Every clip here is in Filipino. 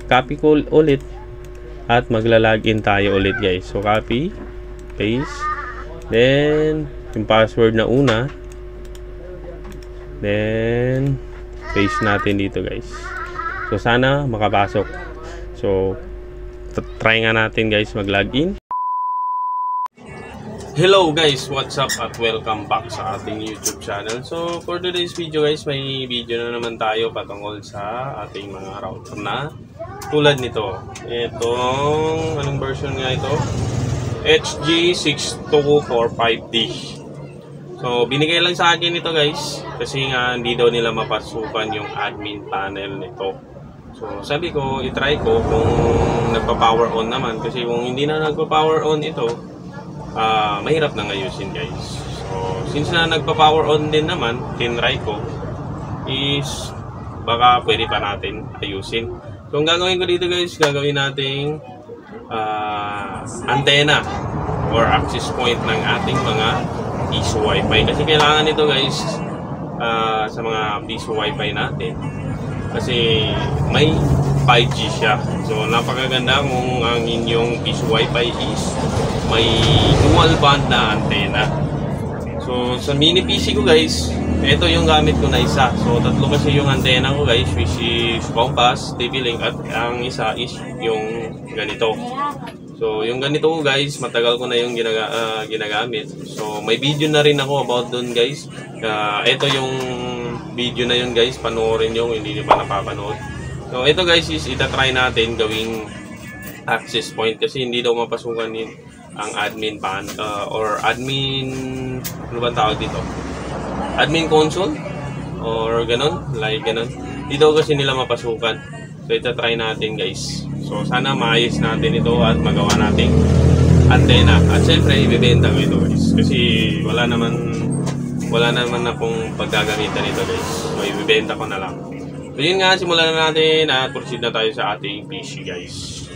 copy ko ulit at magla-login tayo ulit guys. So copy, paste, then yung password na una, then paste natin dito guys. So sana makapasok. So try nga natin guys mag-login. Hello guys, what's up at welcome back sa ating YouTube channel. So for today's video guys, may video na naman tayo patungkol sa ating mga router na tulad nito. Itong anong version nga ito? HG6245D. So binigay lang sa akin ito guys kasi nga hindi daw nila mapasukan yung admin panel nito. So sabi ko, itry ko kung nagpa-power on naman, kasi kung hindi na nagpa-power on ito, mahirap na ayusin guys. So since na nagpa-power on din naman, tinry ko, is baka pwede pa natin ayusin. So ang gagawin ko dito guys, gagawin nating antenna or access point ng ating mga piso wifi, kasi kailangan ito guys sa mga piso wifi natin, kasi may 5G siya. So napakaganda kung ang inyong piso wifi is may dual band na antenna. So sa mini PC ko guys, ito yung gamit ko na isa. So tatlo kasi yung antenna ko guys, which is Compass, TP-Link, at ang isa is yung ganito. So yung ganito ko guys, matagal ko na yung ginagamit. So may video na rin ako about dun guys. Ito yung video na yun guys, panoorin nyo kung hindi nyo pa napapanood. So ito guys is itatry natin gawing access point, kasi hindi daw mapasukan yun ang admin pan or admin, ano ba tawag dito? Admin console or ganon, like ganon. Hindi daw kasi nila mapasukan. So itatry natin guys. So sana maayos natin ito at magawa natin antenna. At syempre ibebenta ko ito guys, kasi wala naman akong paggagamitan nito guys. So ibebenta ko na lang. So yun nga, simulan na natin at proceed na tayo sa ating PC guys.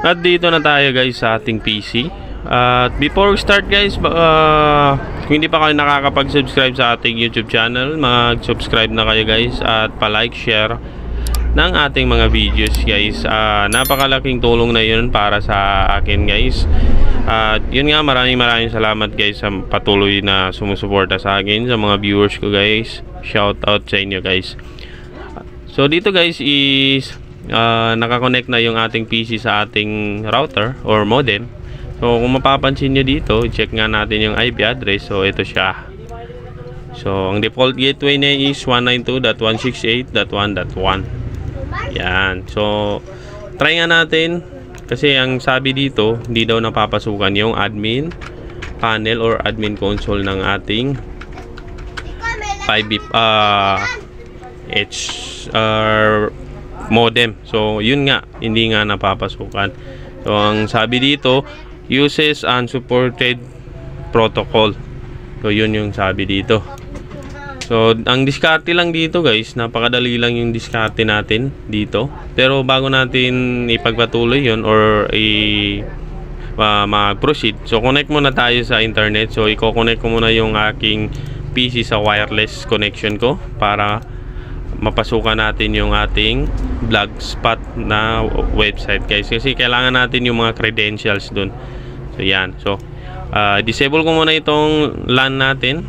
At dito na tayo guys sa ating PC. At before we start guys, kung hindi pa kayo nakakapag-subscribe sa ating YouTube channel, mag-subscribe na kayo guys at pa-like, share ng ating mga videos guys. Napakalaking tulong na yun para sa akin guys. At yun nga, maraming salamat guys sa patuloy na sumusuporta sa akin, sa mga viewers ko guys. Shout out sa inyo guys. So dito guys is nakakonect na yung ating PC sa ating router or modem. So kung mapapansin nyo dito, check nga natin yung IP address. So ito siya. So ang default gateway na is 192.168.1.1. Yan. So try nga natin, kasi ang sabi dito, hindi daw napapasukan yung admin panel or admin console ng ating 5 modem. So yun nga, hindi nga napapasukan. So ang sabi dito, uses unsupported protocol. So yun yung sabi dito. So ang diskarte lang dito guys, napakadali lang yung diskarte natin dito. Pero bago natin ipagpatuloy yun or mag-proceed, so connect muna tayo sa internet. So i-connect ko muna yung aking PC sa wireless connection ko para mapasukan natin yung ating Blogspot na website guys, kasi kailangan natin yung mga credentials dun. So yan. So disable ko muna itong LAN natin.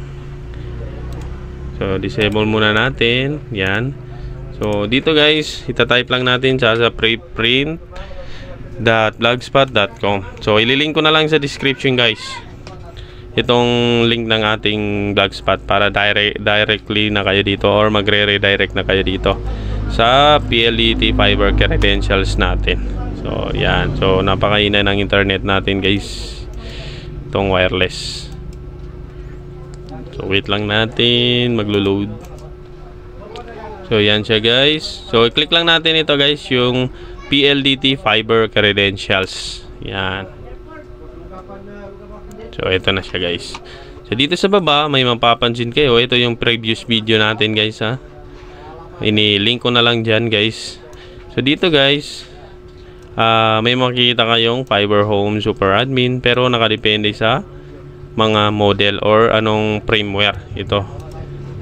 So disable muna natin. Yan. So dito guys, itatype lang natin sa preprint.blogspot.com. So ililink ko na lang sa description guys itong link ng ating Blogspot para directly na kayo dito or magre-redirect na kayo dito sa PLDT fiber credentials natin. So yan. So napakaina ng internet natin guys, itong wireless. So wait lang natin, maglo-load. So yan siya guys. So i-click lang natin ito guys, yung PLDT fiber credentials. Yan. So ito na siya guys. So dito sa baba may mapapansin kayo, ito yung previous video natin guys ha. Ini-link ko na lang dyan guys. So dito guys, may makikita kayong Fiber Home Super Admin, pero nakadepende sa mga model or anong firmware ito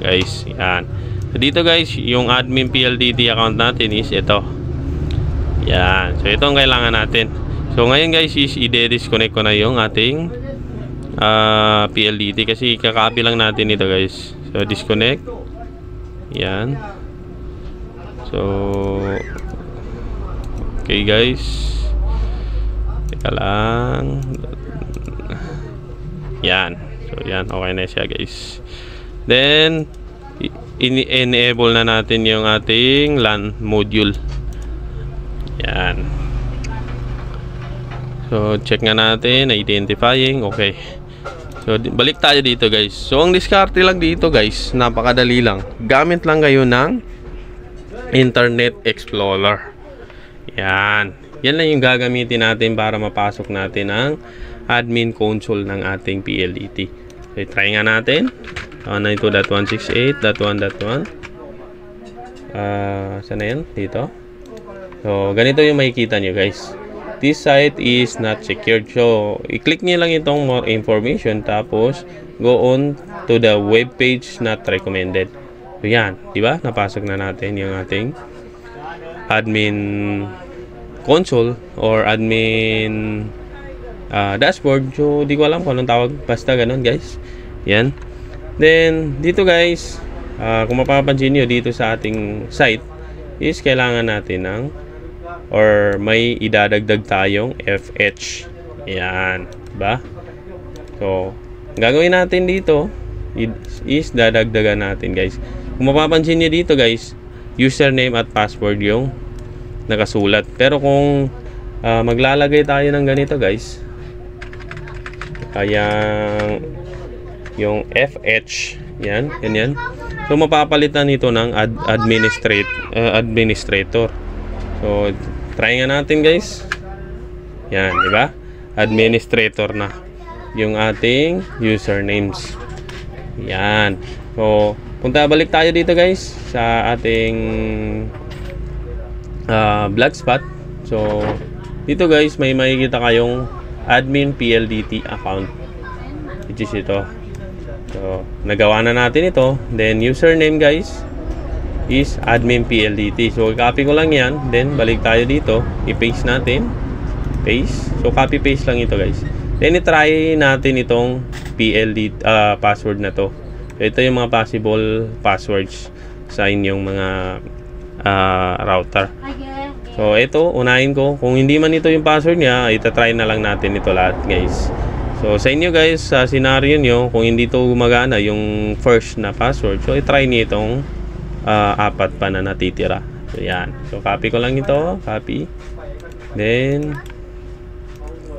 guys. Yan. So dito guys, yung admin PLDT account natin is ito. Yan. So ito ang kailangan natin. So ngayon guys is i-disconnect ko na yung ating PLDT kasi kaka-copy lang natin ito guys. So disconnect. Yan. So okay guys. Teka lang. Yan. So yan, okay na siya guys. Then enable na natin yung ating LAN module. Yan. So check nga natin, identifying, okay. So balik tayo dito guys. So ang diskarte lang dito guys, napakadali lang. Gamit lang kayo ng Internet Explorer. Yan. Yan lang yung gagamitin natin para mapasok natin ang admin console ng ating PLDT. So try nga natin. 192.168.1.1. Saan na yan? Dito. So ganito yung makikita nyo guys. This site is not secured. So i-click nyo lang itong more information, tapos go on to the web page not recommended. So yan, di ba? Napasok na natin yung ating admin console or admin dashboard. So di ko alam kung anong tawag, basta ganun guys. Yan. Then dito guys, kung mapapansin nyo dito sa ating site is kailangan natin ng or may idadagdag tayong FH. Yan, diba? So gagawin natin dito is dadagdagan natin guys. Kung mapapansin nyo dito guys, username at password yung nakasulat. Pero kung maglalagay tayo ng ganito guys, kaya yung FH, yan, ganyan. So mapapalitan nito ng administrator. So try nga natin guys. Yan, di ba? Administrator na yung ating usernames. Yan. So balik tayo dito guys sa ating Blogspot. So dito guys, may makikita kayong admin PLDT account, which is ito. So nagawa na natin ito. Then username guys is admin PLDT. So copy ko lang yan, then balik tayo dito, i-paste natin, paste. So copy paste lang ito guys. Then i-try natin itong PLDT password na to. So ito yung mga possible passwords sa inyong mga router. So ito, unahin ko. Kung hindi man ito yung password niya, itatry na lang natin ito lahat guys. So sa inyo guys, sa scenario nyo, kung hindi ito gumagana yung first na password, so i-try niyo itong apat pa na natitira. So yan. So copy ko lang ito, copy. Then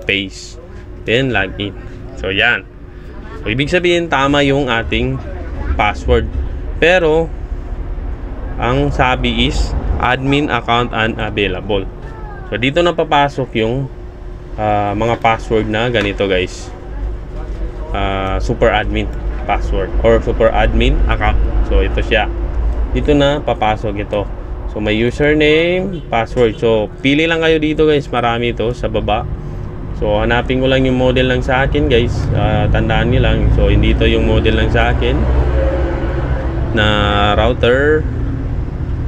paste. Then login. So yan. So ibig sabihin tama yung ating password. Pero ang sabi is admin account unavailable. So dito na papasok yung mga password na ganito guys. Super admin password or super admin account. So ito siya. Dito na papasok ito. So may username, password. So pili lang kayo dito guys. Marami ito sa baba. So hanapin ko lang yung model lang sa akin guys. Tandaan niyo lang. So hindi ito yung model lang sa akin na router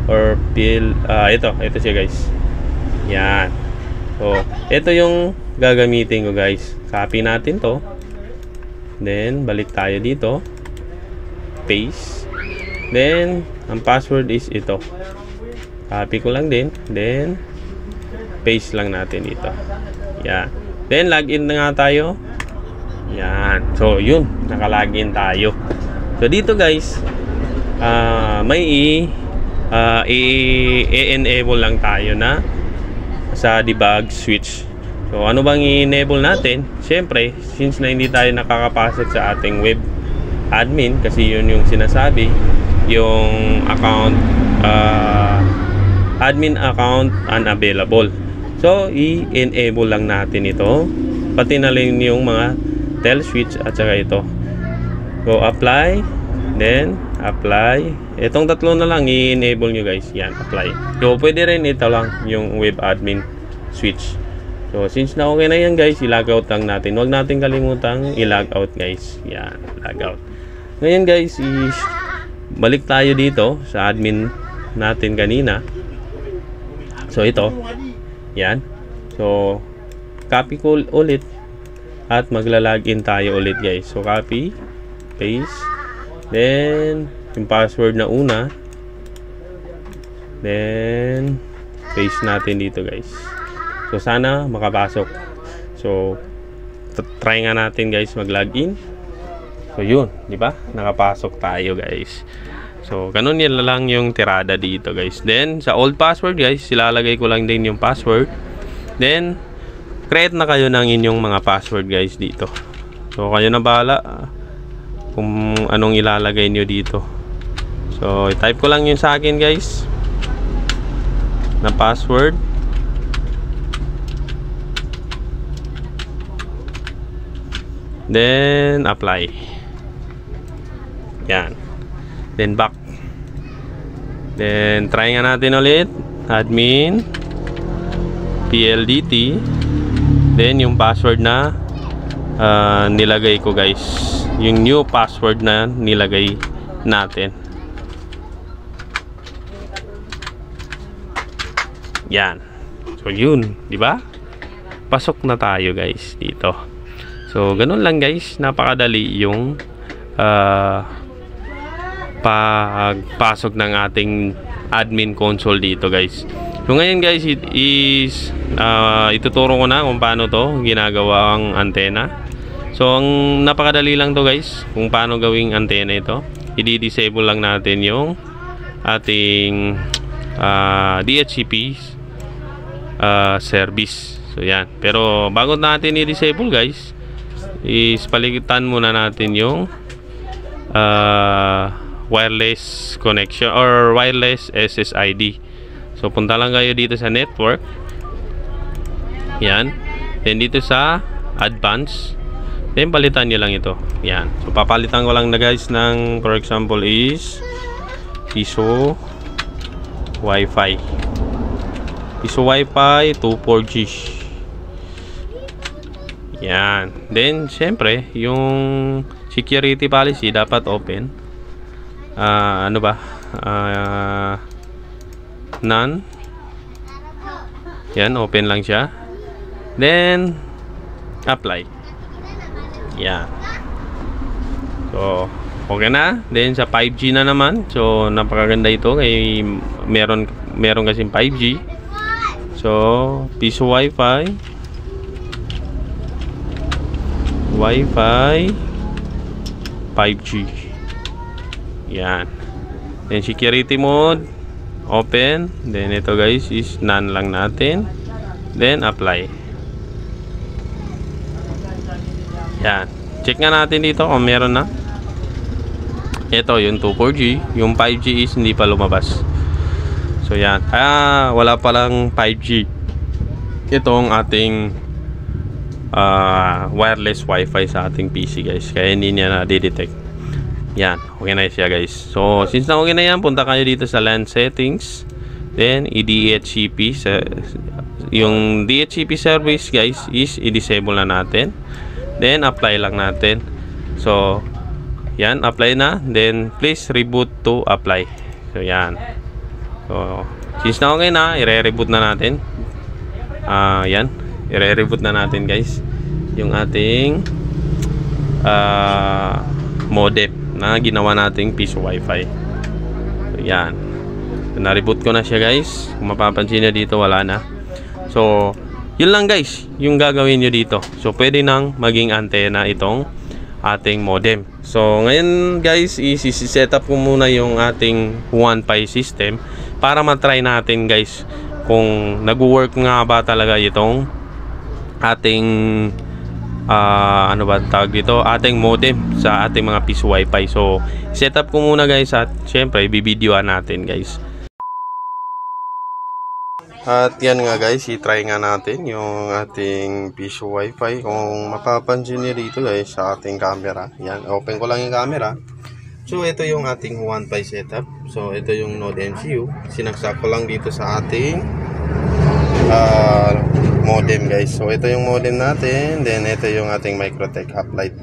or ito siya guys. Yan. So ito yung gagamitin ko guys. Copy natin to. Then balik tayo dito. Paste. Then ang password is ito. Copy ko lang din. Then paste lang natin dito. Yan. Then login na nga tayo. Yan. So yun, naka-login tayo. So dito guys, may i-enable lang tayo na sa debug switch. So ano bang i-enable natin? Siyempre, since na hindi tayo nakakapasok sa ating web admin, kasi yun yung sinasabi, yung account admin account unavailable. So i-enable lang natin ito, pati na rin yung mga tel switch at saka ito. Go apply, then apply. Itong tatlo na lang i-enable nyo guys. Yan, apply. So pwede rin ito lang yung web admin switch. So since na okay na yan guys, i-log out lang natin. Huwag natin kalimutang i-log out guys. Yan, log out. Ngayon guys, balik tayo dito sa admin natin kanina. So ito, yan. So copy ko ulit at magla-login tayo ulit guys. So copy, paste, then yung password na una, then paste natin dito guys. So sana makapasok. So try nga natin guys mag-login. So yun, di ba? Nakapasok tayo guys. So ganun yan lang yung tirada dito guys. Then sa old password guys, ilalagay ko lang din yung password. Then create na kayo ng inyong mga password guys dito. So kayo na bahala kung anong ilalagay nyo dito. So i-type ko lang yun sa akin guys na password. Then apply. Yan. Then back. Then try nga natin ulit. Admin PLDT. Then yung password na nilagay ko guys. Yung new password na nilagay natin. Yan. So yun, di ba? Pasok na tayo guys dito. So ganun lang guys, napakadali yung pagpasok ng ating admin console dito guys. So ngayon guys, ituturo ko na kung paano to ginagawa ang antena. So ang napakadali lang to guys kung paano gawing antena ito. I-disable lang natin yung ating DHCP service. So yan. Pero bago natin i-disable guys, is palitan muna natin yung wireless connection or wireless SSID. So punta lang kayo dito sa network. Yan. Then dito sa advanced. Then palitan nyo lang ito. Yan. So papalitan ko lang na guys ng, for example is Piso Wi-Fi. Piso Wi-Fi 24G. Yan. Then syempre yung security policy dapat open. Ano ba? None. Yan, open lang siya. Then apply. Yan. So okay na. Then sa 5G na naman. So napakaganda ito kay meron kasing 5G. So Piso Wi-Fi 5G. Yan. Then security mode open. Then ito guys is none lang natin. Then apply. Yan. Check nga natin dito kung meron na. Ito yung 24G. Yung 5G is hindi pa lumabas. So yan. Wala palang 5G. Itong ating wireless Wi-Fi sa ating PC guys. Kaya hindi niya na-detect. Yan. Okay na siya guys. So since na okay na yan, punta kayo dito sa LAN settings. Then i-DHCP. Yung DHCP service guys is i-disable na natin. Then apply lang natin. So yan, apply na. Then please reboot to apply. So yan. So since na okay na, i-reboot na natin. Yan, i-reboot na natin guys yung ating modem na ginawa nating Piso Wi-Fi. So yan. So, na-reboot ko na siya guys. Kung mapapansin nyo dito, wala na. So yun lang guys yung gagawin nyo dito. So pwede nang maging antena itong ating modem. So ngayon guys, i-set up ko muna yung ating 1Pi system para matry natin guys kung nag-work nga ba talaga itong ating ano ba tawag dito, ating modem sa ating mga Piso Wi-Fi. So set up ko muna guys at syempre bibidyoan natin guys. At yan nga guys, i-try nga natin yung ating Piso Wi-Fi. Kung mapapansin niyo dito guys sa ating camera, yan, open ko lang yung camera. So ito yung ating 1Pi setup. So ito yung Node MCU. Sinaksak ko lang dito sa ating modem guys. So ito yung modem natin. Then ito yung ating Microtech Half-Light.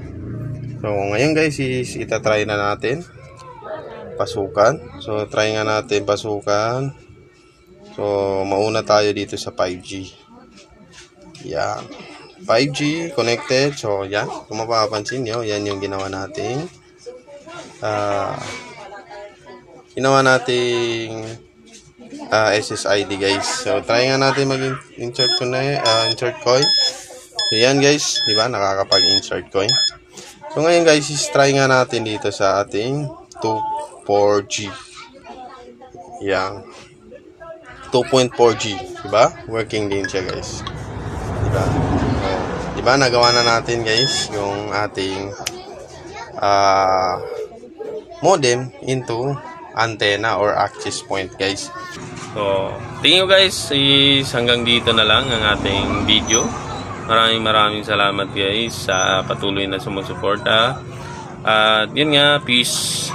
So ngayon guys is itatry na natin pasukan. So try nga natin pasukan. So mauna tayo dito sa 5G. Yan. 5G connected. So yan, kung mapapansin nyo, yan yung ginawa nating SSID guys. So try nga natin mag-insert coin. So yan guys, di ba? Nakakapag-insert coin. So ngayon guys, try nga natin dito sa ating 4G. Yan. 2.4G, di ba? Working din siya guys. Di ba? So, di ba nagawa na natin guys yung ating modem into antenna or access point guys. So, tingin ko guys, hanggang dito na lang ang ating video. Maraming salamat guys sa patuloy na sumusuporta. At yun nga, peace.